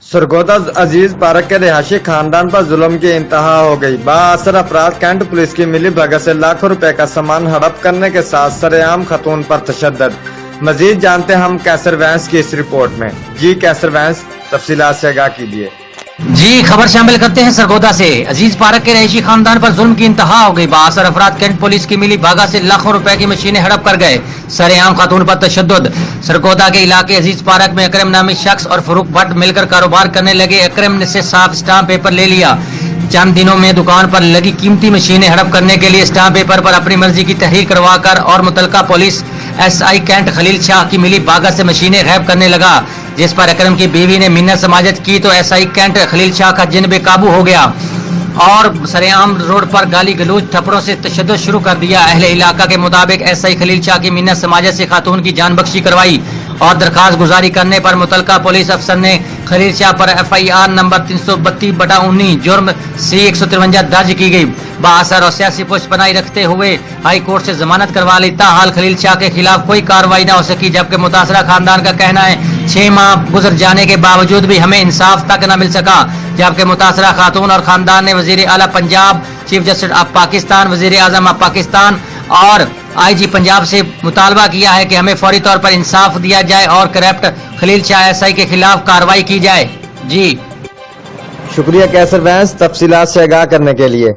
सरगोदा अजीज park के रिहायशी खानदान पर जुल्म की इंतहा हो गई। बाअसर अफराद कैंट पुलिस की मिली भगत से लाखों रुपए का सामान हड़प करने के साथ सरेआम खतून पर तशद्दुद। मजीद जानते हैं हम कैसर वैंस की इस रिपोर्ट में। जी कैसर वैंस, तफसीलात से आगाह कीजिए। जी खबर शामिल करते हैं सरगोदा से। अजीज पार्क के रहीशी खानदान पर जुल्म की इंतहा हो गई। बाअसर अफराद कैंट पुलिस की मिली भागा से लाखों रुपए की मशीनें हड़प कर गए। सरेआम खातून पर तशद्दुद। सरगोदा के इलाके अजीज पार्क में अकरम नामी शख्स और फरूक भट्ट मिलकर कारोबार करने लगे। अकरम ने से साफ स्टाम्प पेपर ले लिया। चंद दिनों में दुकान पर लगी कीमती मशीनें हड़प करने के लिए स्टाम्प पेपर पर अपनी मर्जी की तहरीर करवाकर और मुतलका police SI cantt Khalil Shah की मिली बागा से मशीनें गैब करने लगा, जिस पर अकरम की बीवी ने मिन्नत समाजत की तो SI कैंट खलील शाह का जिन बेकाबू हो गया और सरेआम रोड पर गाली गलूज थप्पड़ों से तशद्दुद शुरू कर दिया। अहले इलाका के मुताबिक SI खलील शाह की मिन्नत समाजत से खातून की जान बख्शी करवाई और दरखास्त गुजारी करने पर मुतलका पुलिस अफसर ने खलील शाह पर FIR नंबर 332/19 जुर्म C-153 दर्ज की गई। बाअसर और सियासी पुष्ट बनाई रखते हुए हाई कोर्ट से जमानत करवा ली। ताहाल खलील शाह के खिलाफ कोई कार्रवाई न हो सकी, जबकि मुतासरा खानदान का कहना है 6 माह गुजर जाने के बावजूद भी हमें इंसाफ तक न मिल सका। जबकि मुतासरा खातून और खानदान ने वजीर आला Punjab, chief justice of Pakistan, वजीर आजम ऑफ पाकिस्तान और IG पंजाब से मुतालबा किया है कि हमें फौरी तौर पर इंसाफ दिया जाए और करप्ट खलील शाह SI के खिलाफ कार्रवाई की जाए। जी शुक्रिया कैसर वैंस, तफसीलात से आगाह करने के लिए।